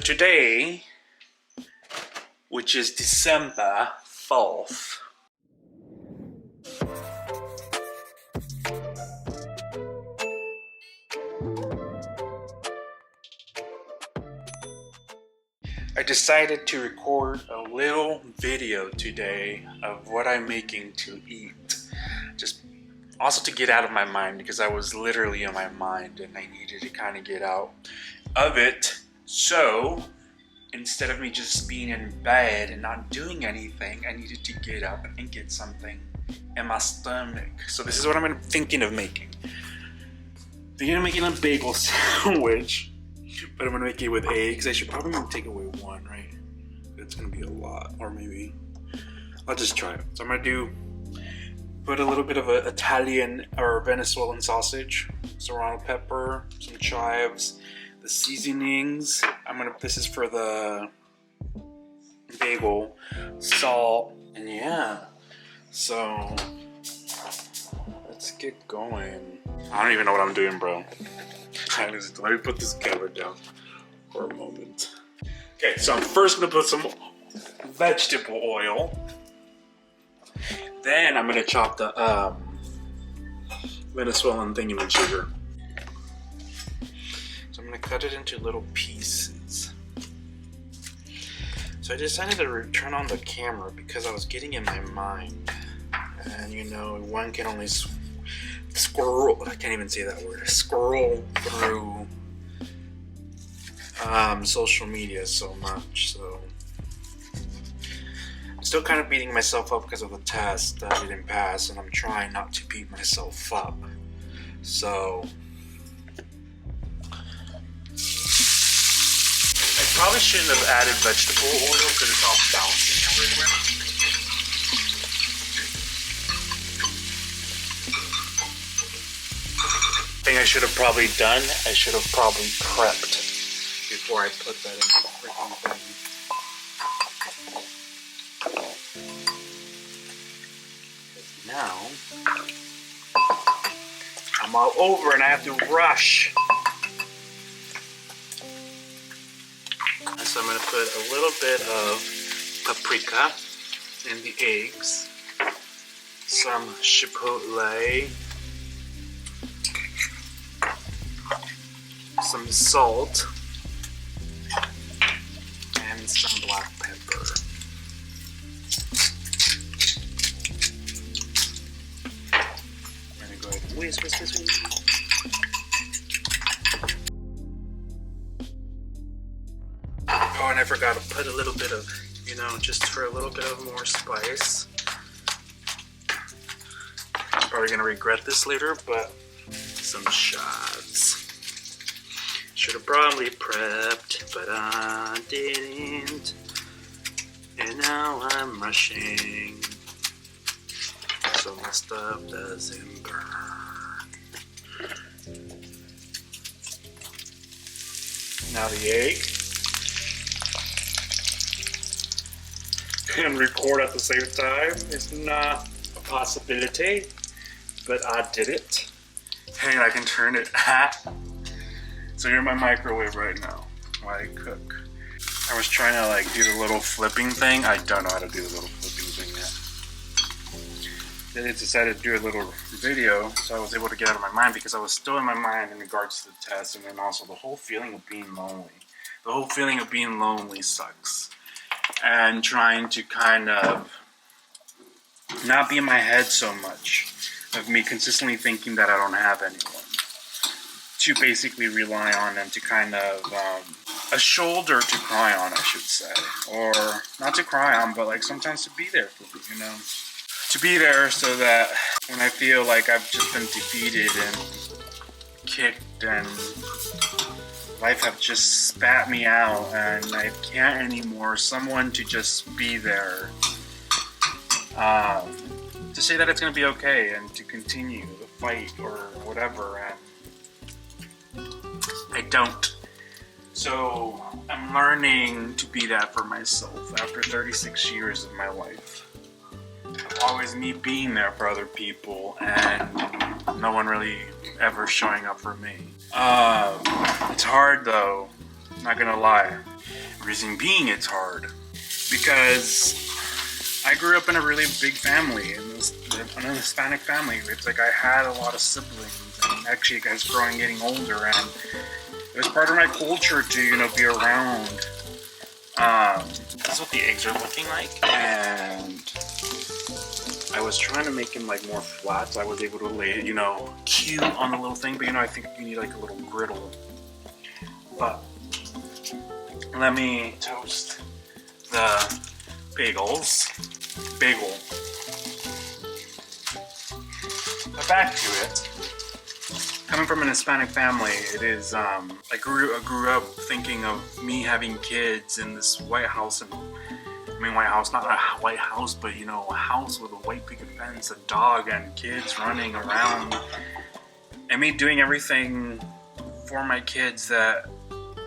today, which is December 4th, I decided to record a little video today of what I'm making to eat. Just also to get out of my mind, because I was literally in my mind and I needed to kind of get out of it. So instead of me just being in bed and not doing anything, I needed to get up and get something in my stomach. So this is what I'm thinking of making. Thinking of making a bagel sandwich, but I'm gonna make it with eggs. I should probably take away one, right? It's gonna be a lot, or maybe I'll just try it. So I'm gonna put a little bit of Italian or Venezuelan sausage, serrano pepper, some chives, the seasonings. This is for the bagel, salt, and yeah. So let's get going. I don't even know what I'm doing, bro. Let me put this camera down for a moment. Okay, so I'm first gonna put some vegetable oil. Then I'm gonna chop the Venezuelan thingamajigger. So I'm gonna cut it into little pieces. So I decided to turn on the camera because I was getting in my mind. And you know, one can only scroll, I can't even say that word, scroll through social media so much. So I'm still kind of beating myself up because of the test that I didn't pass, and I'm trying not to beat myself up. So I probably shouldn't have added vegetable oil because it's all bouncing everywhere. Thing I should have probably done, I should have probably prepped before I put that in the freaking thing. Now I'm all over and I have to rush. So I'm going to put a little bit of paprika in the eggs, some chipotle, some salt, and some black pepper. I'm gonna go ahead and whisk. Oh, and I forgot to put a little bit of, just for a little bit of more spice. I'm probably gonna regret this later, but some chives. Should have probably prepped, but I didn't. And now I'm rushing, so my stuff doesn't burn. Now the egg. And record at the same time is not a possibility, but I did it. And I can turn it So you're in my microwave right now while I cook. I was trying to do the little flipping thing. I don't know how to do the little flipping thing yet. Then I decided to do a little video, so I was able to get out of my mind because I was still in my mind in regards to the test, and then also the whole feeling of being lonely. The whole feeling of being lonely sucks. And trying to kind of not be in my head so much, of me consistently thinking that I don't have anyone to basically rely on, and to kind of a shoulder to cry on, I should say, or not to cry on, but sometimes to be there for me, to be there so that when I feel like I've just been defeated and kicked and life have just spat me out and I can't anymore, someone to just be there, to say that it's going to be okay and to continue the fight or whatever. And I don't. So I'm learning to be that for myself after 36 years of my life. Always me being there for other people and no one really ever showing up for me. It's hard though, not gonna lie. Reason being it's hard because I grew up in a really big family, in a Hispanic family. It's like I had a lot of siblings, and actually as getting older, and it was part of my culture to, you know, be around. That's what the eggs are looking like. And I was trying to make them like more flat, so I was able to lay it, you know, cute on the little thing, but you know, I think you need like a little griddle. But let me toast the bagel. But back to it. Coming from an Hispanic family, it is, I grew up thinking of me having kids in this White House, and I mean White House, not a White House, but you know, a house with a white picket fence, a dog, and kids running around, and me doing everything for my kids that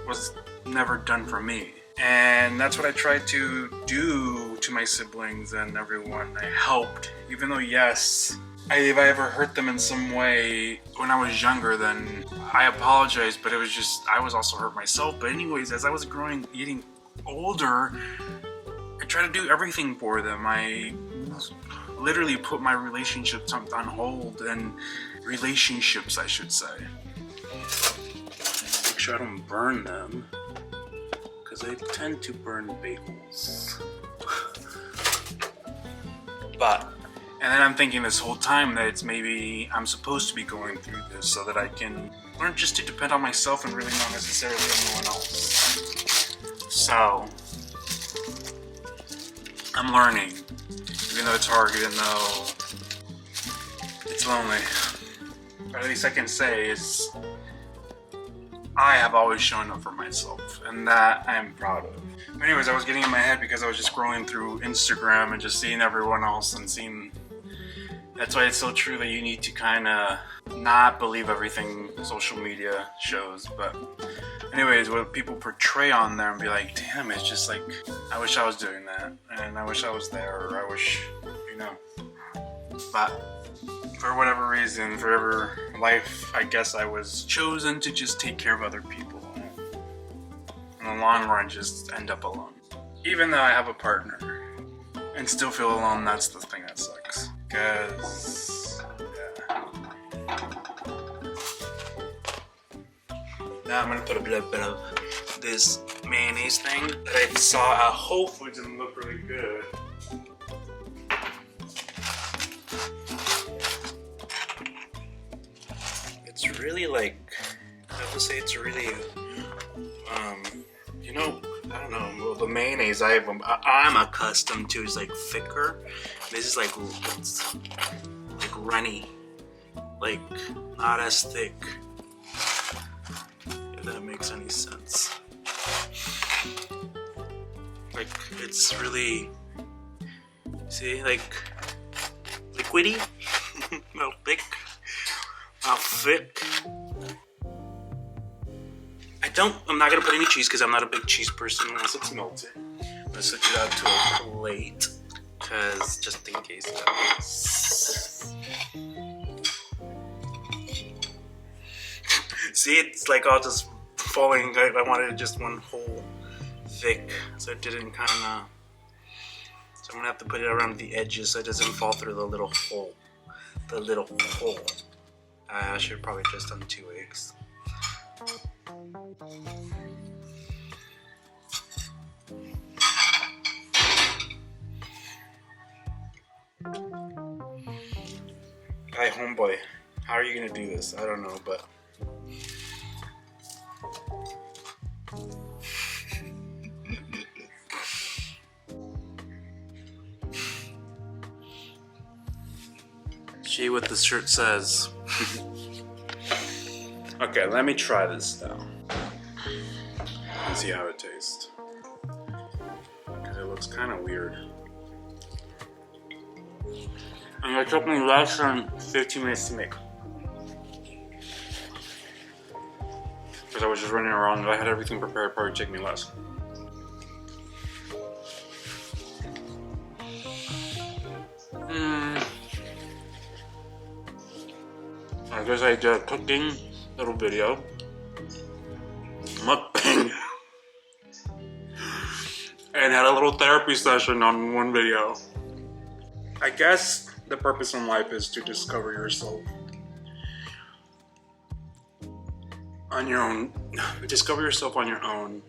was never done for me. And that's what I tried to do to my siblings and everyone. I helped, even though yes, if I ever hurt them in some way when I was younger, then I apologize, but it was just, I was also hurt myself. But anyways, as I was getting older, I tried to do everything for them. I literally put my relationships on hold, and relationships, I should say. Make sure I don't burn them, because I tend to burn bagels. And then I'm thinking this whole time that it's maybe I'm supposed to be going through this so that I can learn just to depend on myself and really not necessarily anyone else. So, I'm learning, even though it's hard, even though it's lonely. Or at least I can say is I have always shown up for myself, and that I am proud of. But anyways, I was getting in my head because I was just scrolling through Instagram and just seeing everyone else and seeing. That's why it's so true that you need to kind of not believe everything social media shows. But anyways, what people portray on there and be like, damn, it's just like, I wish I was doing that, and I wish I was there, or I wish, you know. But for whatever reason, for whatever life, I guess I was chosen to just take care of other people. In the long run, just end up alone. Even though I have a partner and still feel alone, that's the thing that sucks. Because, yeah. Now I'm gonna put a little bit of this mayonnaise thing that I saw at Whole Foods and looked really good. It's really like, I would say it's really, you know, I don't know, well, the mayonnaise I'm accustomed to is like thicker. This is like, it's like runny, like not as thick, if that makes any sense. Like, it's really, see, like liquidy, not thick, not thick. I'm not gonna put any cheese because I'm not a big cheese person unless it's melted. I'm gonna switch it out to a plate, because just in case see, it's like all just falling. I wanted just one whole thick, so it didn't kind of. So I'm gonna have to put it around the edges so it doesn't fall through the little hole. I should probably just done 2 eggs. Hi, homeboy. How are you gonna do this? I don't know, but see what the shirt says. Okay, let me try this now and see how it tastes, because it looks kind of weird. And it took me less than 15 minutes to make, because I was just running around. If I had everything prepared, it'd probably take me less. I guess I did a cooking little video. Mukbang. and had a little therapy session on one video. I guess the purpose in life is to discover yourself on your own. Discover yourself on your own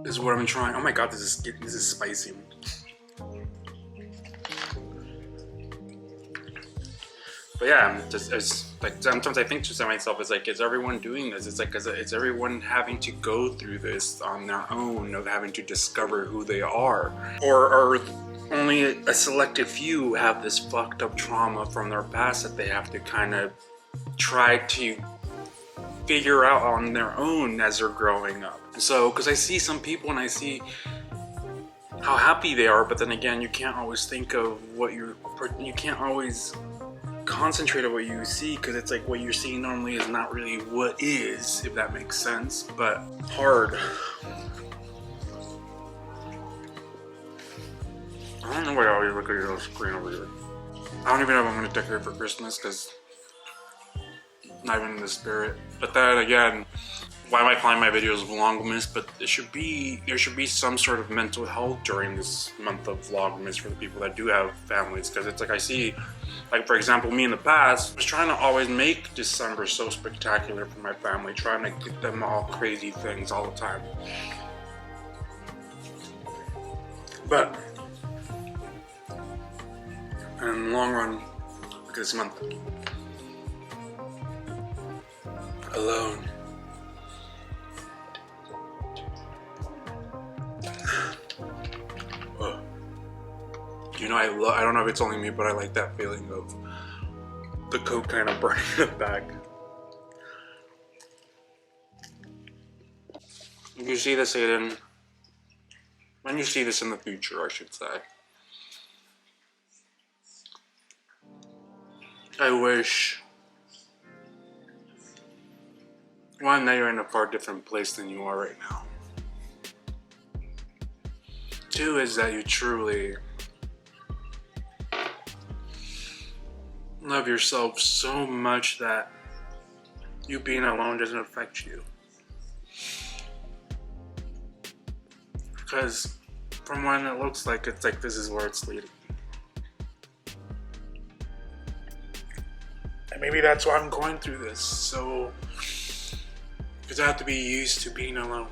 is what I'm trying. Oh my god, this is spicy. But yeah, it's like sometimes I think to myself, it's like, is everyone doing this? It's like, is everyone having to go through this on their own, of having to discover who they are? Or are only a selected few have this fucked up trauma from their past that they have to kind of try to figure out on their own as they're growing up? So, because I see some people and I see how happy they are, but then again, you can't always think of what you can't always concentrate on what you see, because it's like what you're seeing normally is not really what is, if that makes sense. But hard. I don't know why I always look at your screen over here. I don't even know if I'm gonna decorate for Christmas, because not even in the spirit. But then again, why am I calling my videos vlogmas? But there should be some sort of mental health during this month of vlogmas for the people that do have families, because it's like I see, like for example, me in the past, I was trying to always make December so spectacular for my family, trying to get them all crazy things all the time. But in the long run, look at this month. Alone. You know, I don't know if it's only me, but I like that feeling of the coke kind of burning in the back. You see this, Aiden? When you see this in the future, I should say. I wish, one, that you're in a far different place than you are right now. Two is that you truly love yourself so much that you being alone doesn't affect you. Because from what it looks like, it's like this is where it's leading. And maybe that's why I'm going through this. So, because I have to be used to being alone.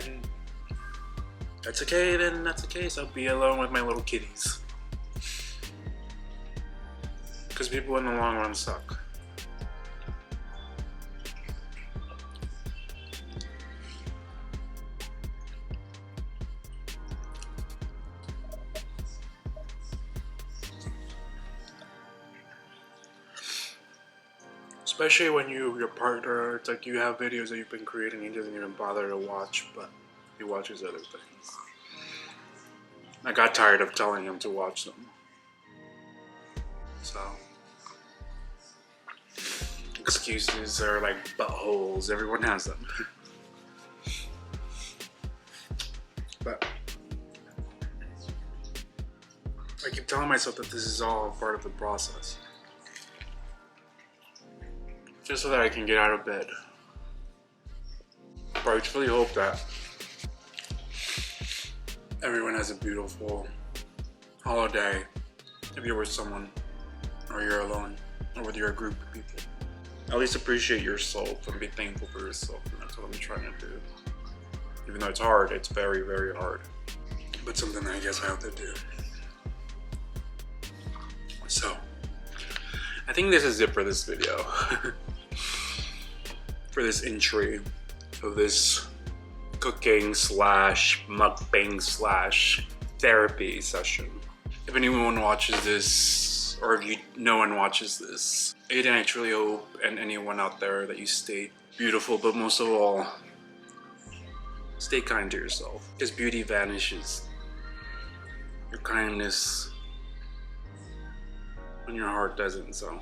And that's okay, then that's okay. So I'll be alone with my little kitties. Because people in the long run suck. Especially when your partner, it's like you have videos that you've been creating, he doesn't even bother to watch, but he watches other things. I got tired of telling him to watch them. So, excuses are like buttholes, everyone has them. But I keep telling myself that this is all part of the process. Just so that I can get out of bed. But I truly hope that everyone has a beautiful holiday if you're with someone, or you're alone, or with your group of people. At least appreciate yourself and be thankful for yourself, and that's what I'm trying to do. Even though it's hard, it's very, very hard. But something I guess I have to do. So, I think this is it for this video. For this entry of this cooking slash mukbang slash therapy session. If anyone watches this, or if no one watches this, Aiden, I truly hope, and anyone out there, that you stay beautiful, but most of all, stay kind to yourself. Because beauty vanishes. Your kindness when your heart doesn't, so.